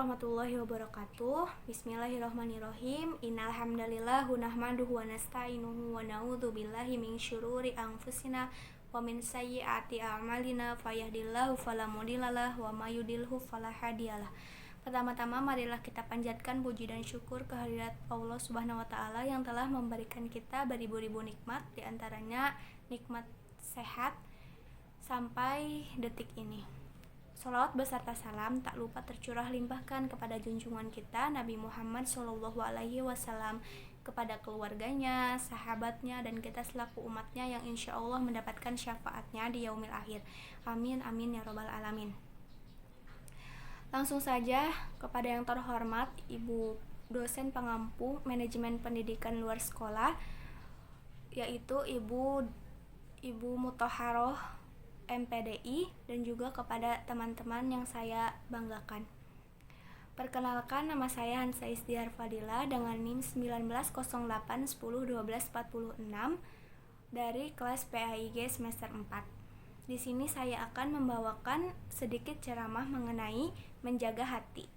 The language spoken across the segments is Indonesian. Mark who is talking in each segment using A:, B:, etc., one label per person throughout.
A: warahmatullahi wabarakatuh. Bismillahirrahmanirrahim. Innal hamdalillah nahmaduhu wa nasta'inuhu wa na'udzu billahi min syururi anfusina wa min sayyiati a'malina fayahdihillahu fala mudhillalah wa may yudhlilhu fala hadiyalah. Pertama-tama marilah kita panjatkan puji dan syukur kehadirat Allah Subhanahu wa taala yang telah memberikan kita beribu-ribu nikmat, di antaranya nikmat sehat sampai detik ini. Sholawat beserta salam tak lupa tercurah limpahkan kepada junjungan kita Nabi Muhammad SAW, kepada keluarganya, sahabatnya, dan kita selaku umatnya yang insya Allah mendapatkan syafaatnya di yaumil akhir. Amin amin ya robbal alamin. Langsung saja kepada yang terhormat Ibu dosen pengampu manajemen pendidikan luar sekolah, yaitu Ibu Muthaharoh MPDI, dan juga kepada teman-teman yang saya banggakan. Perkenalkan, nama saya Hansa Istiar Fadila dengan NIM 1908101246 dari kelas PAIG semester 4. Di sini saya akan membawakan sedikit ceramah mengenai menjaga hati.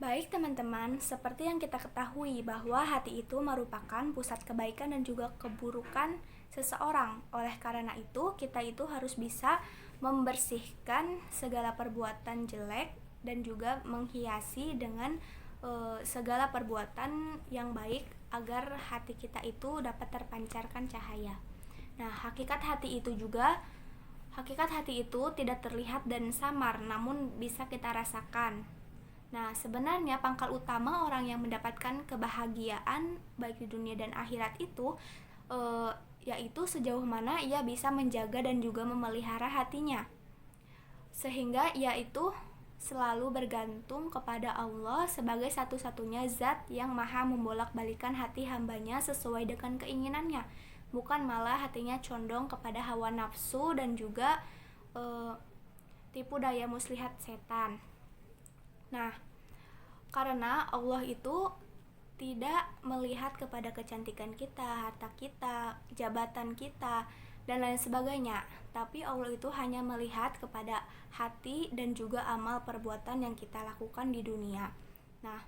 A: Baik teman-teman, seperti yang kita ketahui bahwa hati itu merupakan pusat kebaikan dan juga keburukan seseorang. Oleh karena itu, kita itu harus bisa membersihkan segala perbuatan jelek dan juga menghiasi dengan segala perbuatan yang baik agar hati kita itu dapat terpancarkan cahaya. Nah, hakikat hati itu tidak terlihat dan samar, namun bisa kita rasakan. Nah, sebenarnya pangkal utama orang yang mendapatkan kebahagiaan baik di dunia dan akhirat itu yaitu sejauh mana ia bisa menjaga dan juga memelihara hatinya, sehingga ia itu selalu bergantung kepada Allah sebagai satu-satunya zat yang maha membolak-balikan hati hambanya sesuai dengan keinginannya, bukan malah hatinya condong kepada hawa nafsu dan juga tipu daya muslihat setan. Nah, karena Allah itu tidak melihat kepada kecantikan kita, harta kita, jabatan kita, dan lain sebagainya. Tapi Allah itu hanya melihat kepada hati dan juga amal perbuatan yang kita lakukan di dunia. Nah,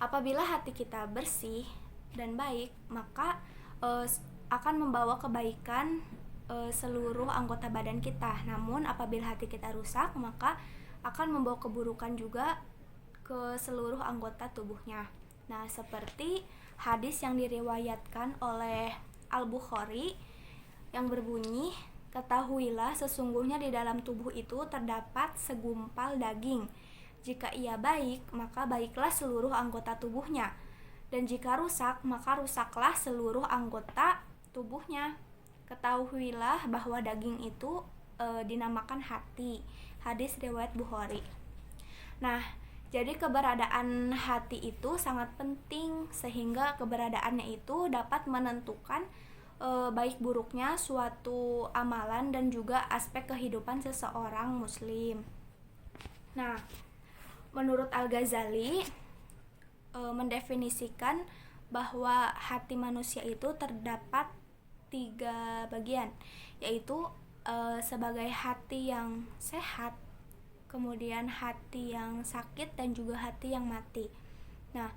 A: apabila hati kita bersih dan baik, maka akan membawa kebaikan seluruh anggota badan kita. Namun apabila hati kita rusak, maka akan membawa keburukan juga ke seluruh anggota tubuhnya. Nah, seperti hadis yang diriwayatkan oleh Al-Bukhari yang berbunyi, ketahuilah sesungguhnya di dalam tubuh itu terdapat segumpal daging. Jika ia baik, maka baiklah seluruh anggota tubuhnya. Dan jika rusak, maka rusaklah seluruh anggota tubuhnya. Ketahuilah bahwa daging itu dinamakan hati. Hadis riwayat Bukhari. Nah, jadi keberadaan hati itu sangat penting, sehingga keberadaannya itu dapat menentukan baik buruknya suatu amalan dan juga aspek kehidupan seseorang muslim. Nah, menurut Al-Ghazali mendefinisikan bahwa hati manusia itu terdapat 3 bagian, yaitu sebagai hati yang sehat, kemudian hati yang sakit, dan juga hati yang mati. Nah,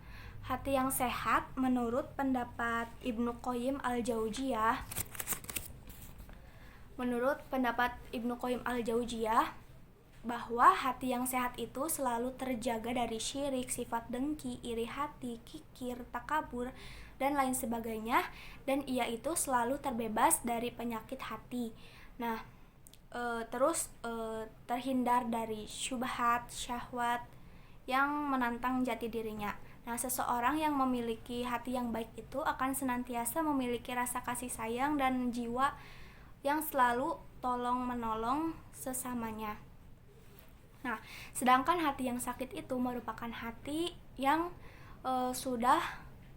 A: hati yang sehat menurut pendapat Ibnu Qayyim Al-Jauziyah bahwa hati yang sehat itu selalu terjaga dari syirik, sifat dengki, iri hati, kikir, takabur, dan lain sebagainya, dan ia itu selalu terbebas dari penyakit hati. Nah, terus terhindar dari syubhat, syahwat yang menantang jati dirinya. Nah, seseorang yang memiliki hati yang baik itu akan senantiasa memiliki rasa kasih sayang dan jiwa yang selalu tolong menolong sesamanya. Nah, sedangkan hati yang sakit itu merupakan hati yang sudah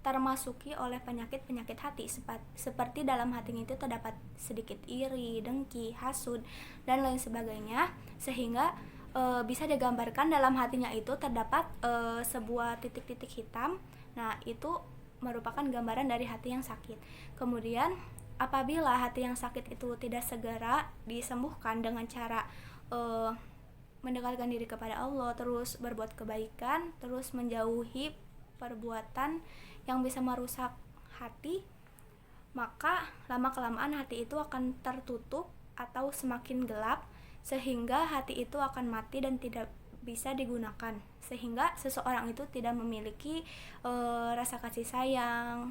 A: termasuki oleh penyakit-penyakit hati, seperti dalam hatinya itu terdapat sedikit iri, dengki, hasud, dan lain sebagainya, sehingga bisa digambarkan dalam hatinya itu terdapat sebuah titik-titik hitam. Nah, itu merupakan gambaran dari hati yang sakit. Kemudian apabila hati yang sakit itu tidak segera disembuhkan dengan cara mendekatkan diri kepada Allah, terus berbuat kebaikan, terus menjauhi perbuatan yang bisa merusak hati, maka lama-kelamaan hati itu akan tertutup atau semakin gelap, sehingga hati itu akan mati dan tidak bisa digunakan, sehingga seseorang itu tidak memiliki rasa kasih sayang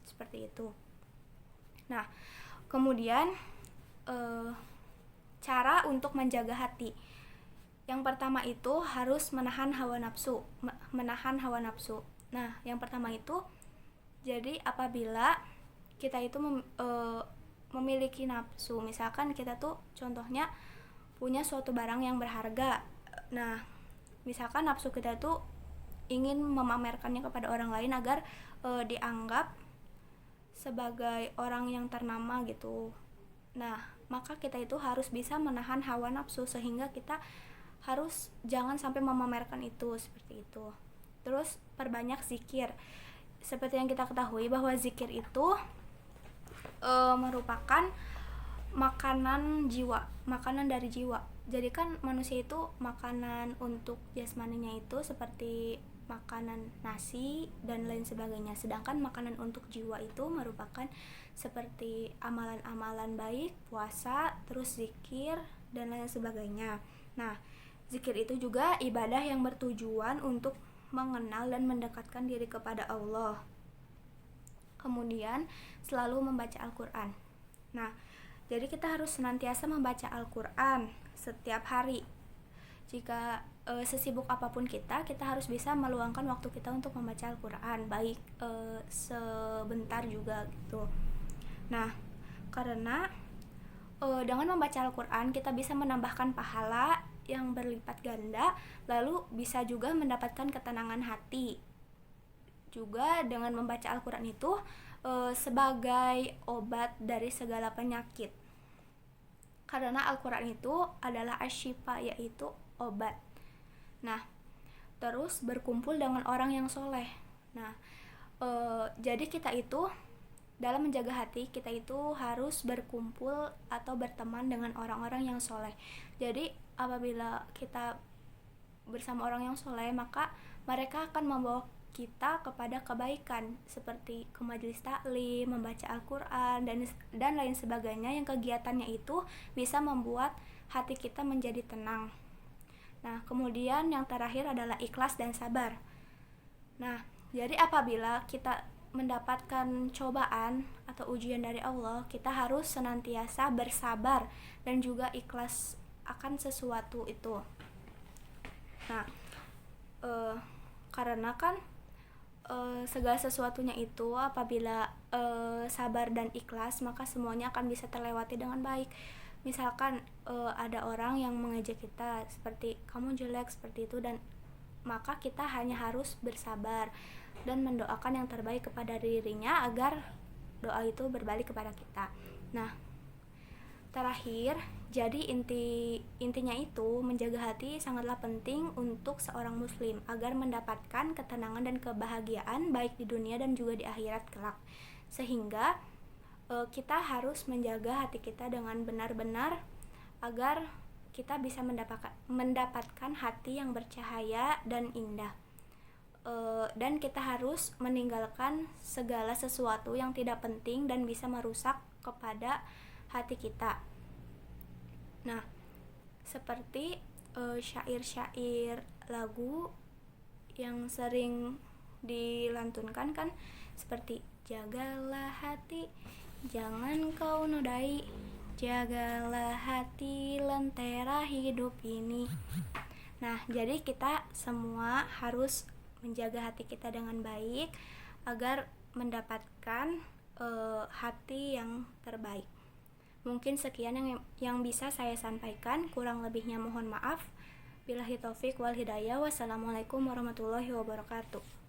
A: seperti itu. Nah, kemudian cara untuk menjaga hati. Yang pertama itu harus menahan hawa nafsu. Nah, yang pertama itu, jadi apabila kita itu memiliki nafsu, misalkan kita tuh contohnya punya suatu barang yang berharga. Nah, misalkan nafsu kita tuh ingin memamerkannya kepada orang lain agar dianggap sebagai orang yang ternama gitu. Nah, maka kita itu harus bisa menahan hawa nafsu, sehingga kita harus jangan sampai memamerkan itu, seperti itu. Terus perbanyak zikir. Seperti yang kita ketahui bahwa zikir itu merupakan makanan jiwa, makanan dari jiwa. Jadi kan manusia itu makanan untuk jasmaninya itu seperti makanan nasi dan lain sebagainya, sedangkan makanan untuk jiwa itu merupakan seperti amalan-amalan baik, puasa, terus zikir dan lain sebagainya. Nah, zikir itu juga ibadah yang bertujuan untuk mengenal dan mendekatkan diri kepada Allah. Kemudian selalu membaca Al-Quran. Nah, jadi kita harus senantiasa membaca Al-Quran setiap hari. Jika sesibuk apapun kita harus bisa meluangkan waktu kita untuk membaca Al-Quran, baik sebentar juga gitu. Nah, karena dengan membaca Al-Quran kita bisa menambahkan pahala yang berlipat ganda, lalu bisa juga mendapatkan ketenangan hati. Juga dengan membaca Al-Quran itu sebagai obat dari segala penyakit. Karena Al-Quran itu adalah asyifa, yaitu obat. Nah, terus berkumpul dengan orang yang soleh. Nah, jadi kita itu dalam menjaga hati, kita itu harus berkumpul atau berteman dengan orang-orang yang soleh. Jadi apabila kita bersama orang yang soleh, maka mereka akan membawa kita kepada kebaikan, seperti ke majelis taklim, membaca Al-Quran, dan lain sebagainya, yang kegiatannya itu bisa membuat hati kita menjadi tenang. Nah, kemudian yang terakhir adalah ikhlas dan sabar. Nah, jadi apabila kita mendapatkan cobaan atau ujian dari Allah, kita harus senantiasa bersabar dan juga ikhlas akan sesuatu itu. Nah, karena kan segala sesuatunya itu apabila sabar dan ikhlas, maka semuanya akan bisa terlewati dengan baik. Misalkan ada orang yang mengejek kita seperti kamu jelek seperti itu, dan maka kita hanya harus bersabar dan mendoakan yang terbaik kepada dirinya agar doa itu berbalik kepada kita. Nah, terakhir, jadi intinya itu menjaga hati sangatlah penting untuk seorang muslim agar mendapatkan ketenangan dan kebahagiaan baik di dunia dan juga di akhirat kelak. Sehingga kita harus menjaga hati kita dengan benar-benar agar kita bisa mendapatkan hati yang bercahaya dan indah. Dan kita harus meninggalkan segala sesuatu yang tidak penting dan bisa merusak kepada hati kita. Nah, seperti syair-syair lagu yang sering dilantunkan kan, seperti jagalah hati, jangan kau nodai, jagalah hati, lentera hidup ini. Nah, jadi kita semua harus menjaga hati kita dengan baik agar mendapatkan hati yang terbaik. Mungkin sekian yang bisa saya sampaikan, kurang lebihnya mohon maaf. Billahi taufik wal hidayah. Wassalamualaikum warahmatullahi wabarakatuh.